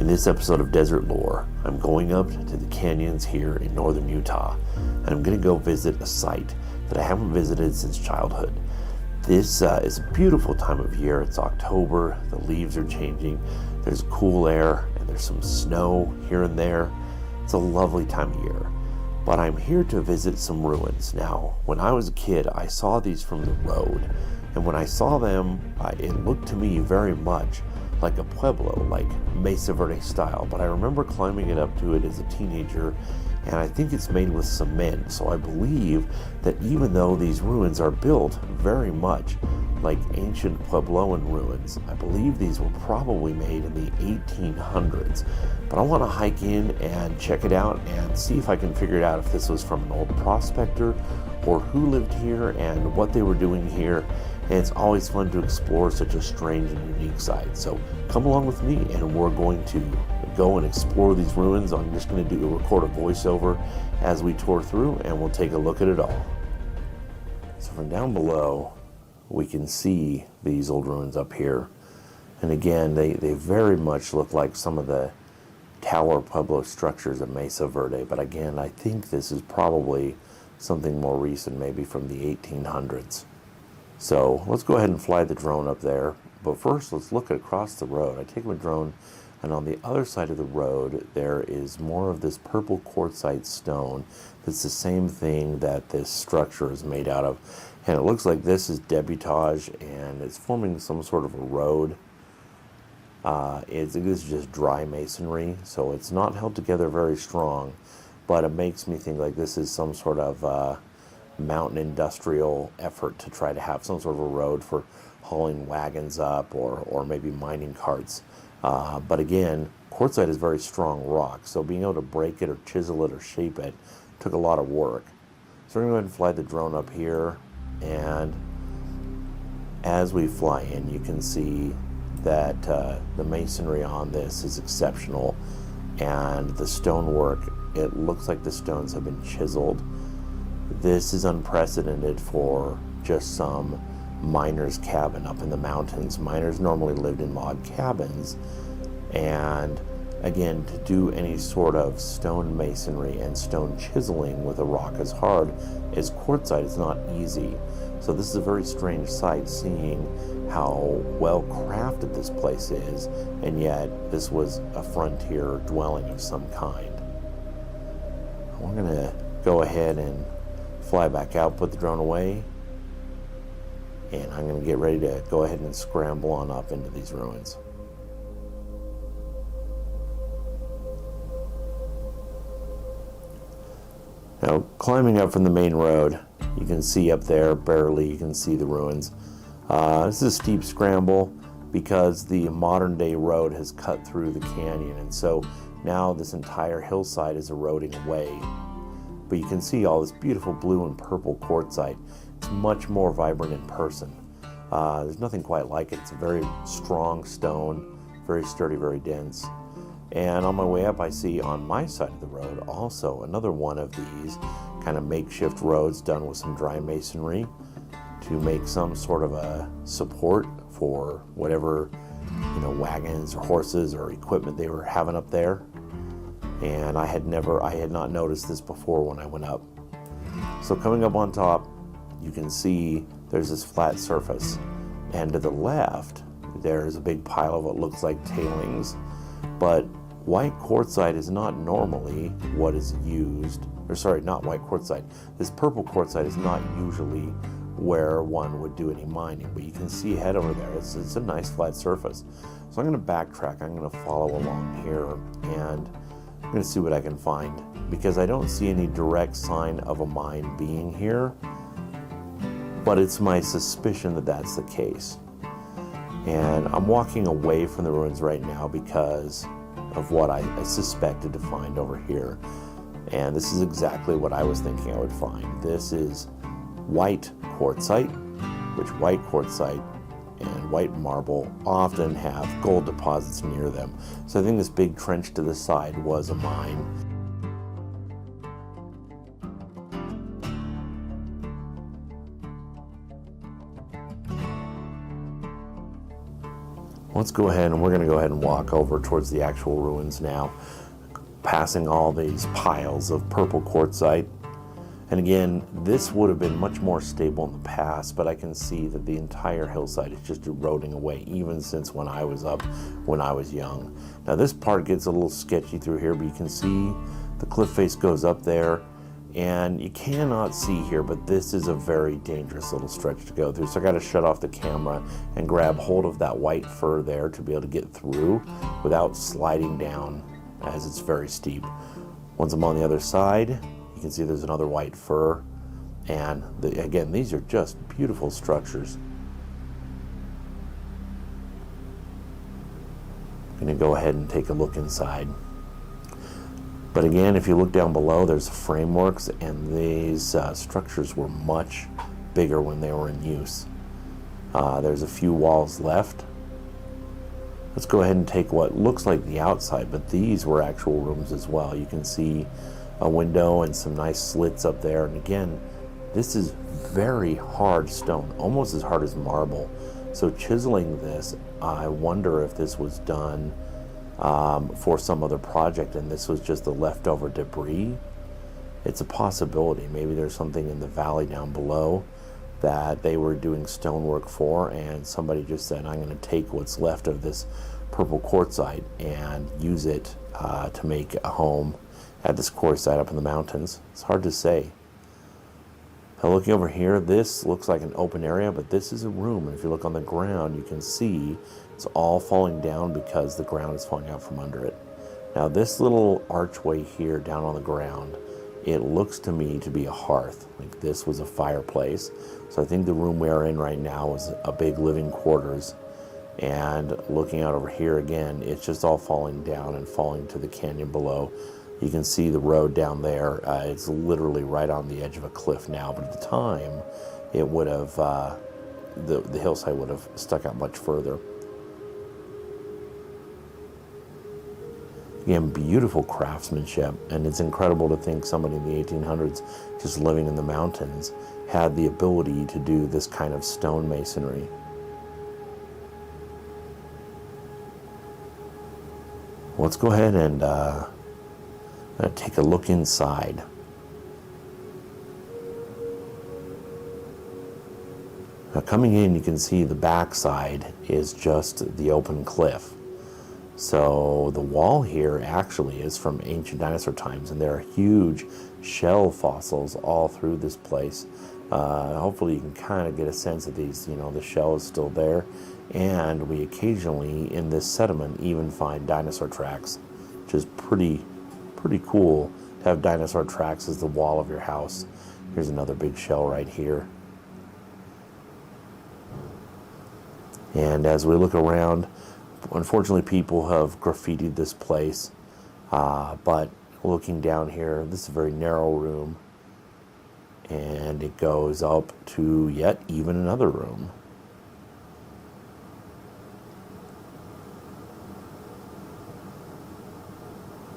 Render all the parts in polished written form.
In this episode of Desert Lore, I'm going up to the canyons here in northern Utah, and I'm going to go visit a site that I haven't visited since childhood. This is a beautiful time of year. It's October, the leaves are changing, there's cool air, and there's some snow here and there. It's a lovely time of year. But I'm here to visit some ruins. Now, when I was a kid, I saw these from the road, and when I saw them, it looked to me very much like a pueblo, like Mesa Verde style, but I remember climbing it up to it as a teenager, and I think it's made with cement, so I believe that even though these ruins are built very much like ancient Puebloan ruins, I believe these were probably made in the 1800s. But I want to hike in and check it out and see if I can figure it out if this was from an old prospector or who lived here and what they were doing here. And it's always fun to explore such a strange and unique site. So come along with me and we're going to go and explore these ruins. I'm just going to record a voiceover as we tour through, and we'll take a look at it all. So from down below, we can see these old ruins up here. And again, they very much look like some of the tower pueblo structures of Mesa Verde. But again, I think this is probably something more recent, maybe from the 1800s. So let's go ahead and fly the drone up there. But first, let's look across the road. I take my drone, and on the other side of the road, there is more of this purple quartzite stone. That's the same thing that this structure is made out of. And it looks like this is debutage, and it's forming some sort of a road. This is just dry masonry, so it's not held together very strong, but it makes me think like this is some sort of mountain industrial effort to try to have some sort of a road for hauling wagons up or maybe mining carts. But again, quartzite is very strong rock, so being able to break it or chisel it or shape it took a lot of work. So we're going to go ahead and fly the drone up here, and as we fly in, you can see that the masonry on this is exceptional, and the stonework, it looks like the stones have been chiseled. This is unprecedented for just some miner's cabin up in the mountains. Miners normally lived in log cabins, and again, to do any sort of stone masonry and stone chiseling with a rock as hard as quartzite is not easy. So this is a very strange sight, seeing how well crafted this place is, and yet this was a frontier dwelling of some kind. We're going to go ahead and fly back out, put the drone away, and I'm going to get ready to go ahead and scramble on up into these ruins. Now, climbing up from the main road, you can see up there, barely, you can see the ruins. This is a steep scramble because the modern day road has cut through the canyon, and so now this entire hillside is eroding away. But you can see all this beautiful blue and purple quartzite. It's much more vibrant in person. There's nothing quite like it. It's a very strong stone, very sturdy, very dense. And on my way up, I see on my side of the road also another one of these kind of makeshift roads done with some dry masonry to make some sort of a support for whatever, wagons or horses or equipment they were having up there. And I had not noticed this before when I went up. So coming up on top, you can see there's this flat surface, and to the left, there's a big pile of what looks like tailings. But white quartzite is not normally what is used, not white quartzite. This purple quartzite is not usually where one would do any mining, but you can see ahead over there, it's a nice flat surface. So I'm going to backtrack, I'm going to follow along here, and I'm going to see what I can find, because I don't see any direct sign of a mine being here, but it's my suspicion that that's the case. And I'm walking away from the ruins right now because of what I suspected to find over here. And this is exactly what I was thinking I would find. This is white quartzite, which white quartzite and white marble often have gold deposits near them. So I think this big trench to the side was a mine. Let's go ahead and we're going to go ahead and walk over towards the actual ruins now, passing all these piles of purple quartzite. And again, this would have been much more stable in the past, but I can see that the entire hillside is just eroding away, even since when I was up, when I was young. Now this part gets a little sketchy through here, but you can see the cliff face goes up there, and you cannot see here, but this is a very dangerous little stretch to go through. So I got to shut off the camera and grab hold of that white fur there to be able to get through without sliding down, as it's very steep. Once I'm on the other side, you can see there's another white fir, and again, these are just beautiful structures. I'm going to go ahead and take a look inside. But again, if you look down below, there's frameworks, and these structures were much bigger when they were in use. There's a few walls left. Let's go ahead and take what looks like the outside, but these were actual rooms as well. You can see a window and some nice slits up there. And again, this is very hard stone, almost as hard as marble. So chiseling this, I wonder if this was done for some other project and this was just the leftover debris. It's a possibility. Maybe there's something in the valley down below that they were doing stonework for, and somebody just said, I'm going to take what's left of this purple quartzite and use it to make a home at this quartzite up in the mountains. It's hard to say. Now looking over here, this looks like an open area, but this is a room, and if you look on the ground, you can see it's all falling down because the ground is falling out from under it. Now this little archway here down on the ground, it looks to me to be a hearth. Like this was a fireplace. So I think the room we are in right now is a big living quarters. And looking out over here again, it's just all falling down and falling to the canyon below. You can see the road down there. It's literally right on the edge of a cliff now, but at the time, it would have, the hillside would have stuck out much further. Again, beautiful craftsmanship, and it's incredible to think somebody in the 1800s, just living in the mountains, had the ability to do this kind of stone masonry. Let's go ahead and take a look inside. Now coming in, you can see the backside is just the open cliff. So the wall here actually is from ancient dinosaur times, and there are huge shell fossils all through this place. Hopefully you can kind of get a sense of these, the shell is still there, and we occasionally in this sediment even find dinosaur tracks, which is pretty cool to have dinosaur tracks as the wall of your house. Here's another big shell right here. And as we look around, unfortunately people have graffitied this place, but looking down here, this is a very narrow room, and it goes up to yet even another room.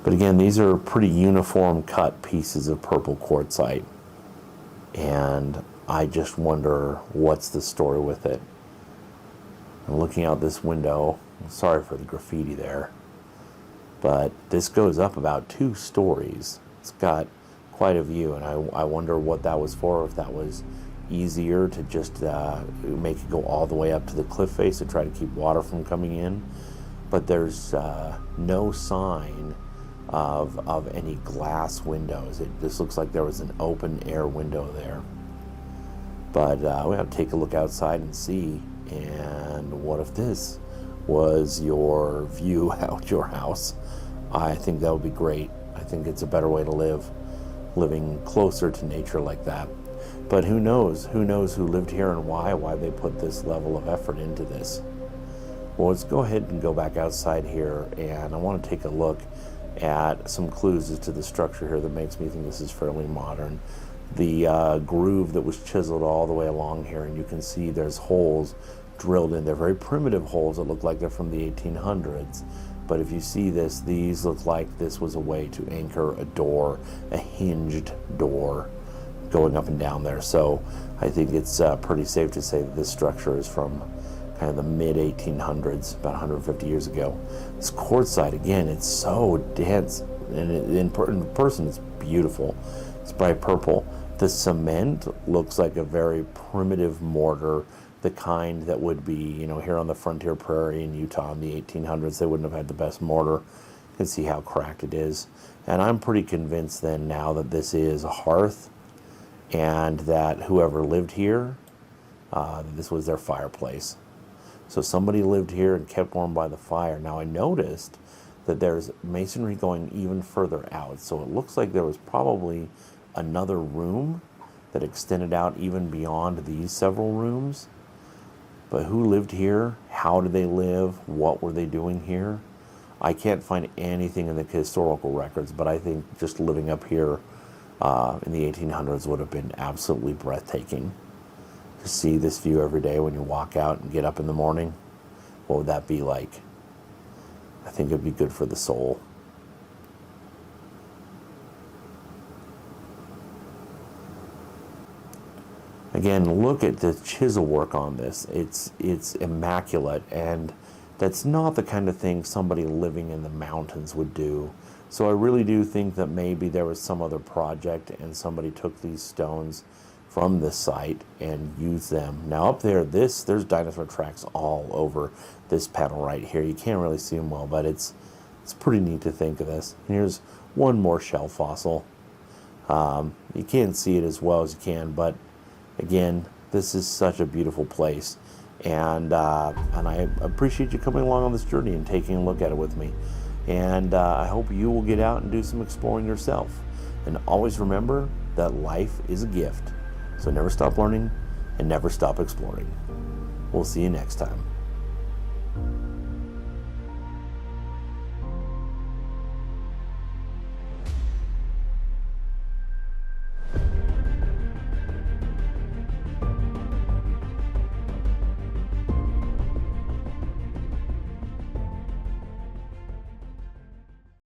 But again, these are pretty uniform cut pieces of purple quartzite, and I just wonder what's the story with it. And looking out this window, sorry for the graffiti there, but this goes up about 2 stories. It's got quite a view, and I wonder what that was for, if that was easier to just make it go all the way up to the cliff face to try to keep water from coming in. But there's no sign of any glass windows. It just looks like there was an open air window there. But we have to take a look outside and see, and what if this was your view out your house? I think that would be great. I think it's a better way to live, living closer to nature like that. But who knows who lived here and why they put this level of effort into this. Well, let's go ahead and go back outside here, and I want to take a look at some clues as to the structure here that makes me think this is fairly modern. The groove that was chiseled all the way along here, and you can see there's holes drilled in. They're very primitive holes that look like they're from the 1800s. But if you see this, these look like this was a way to anchor a door, a hinged door going up and down there. So I think it's pretty safe to say that this structure is from kind of the mid 1800s, about 150 years ago. This quartzite, again, it's so dense, and in person it's beautiful. It's bright purple. The cement looks like a very primitive mortar, the kind that would be, here on the frontier prairie in Utah in the 1800s. They wouldn't have had the best mortar. You can see how cracked it is. And I'm pretty convinced then now that this is a hearth, and that whoever lived here, this was their fireplace. So somebody lived here and kept warm by the fire. Now I noticed that there's masonry going even further out. So it looks like there was probably another room that extended out even beyond these several rooms. But who lived here? How did they live? What were they doing here? I can't find anything in the historical records, but I think just living up here in the 1800s would have been absolutely breathtaking. To see this view every day when you walk out and get up in the morning, what would that be like? I think it'd be good for the soul. Again, look at the chisel work on this. It's immaculate, and that's not the kind of thing somebody living in the mountains would do. So I really do think that maybe there was some other project and somebody took these stones from this site and used them. Now up there, there's dinosaur tracks all over this panel right here. You can't really see them well, but it's pretty neat to think of this. And here's one more shell fossil. You can't see it as well as you can, but again, this is such a beautiful place. And I appreciate you coming along on this journey and taking a look at it with me. And I hope you will get out and do some exploring yourself. And always remember that life is a gift. So never stop learning and never stop exploring. We'll see you next time.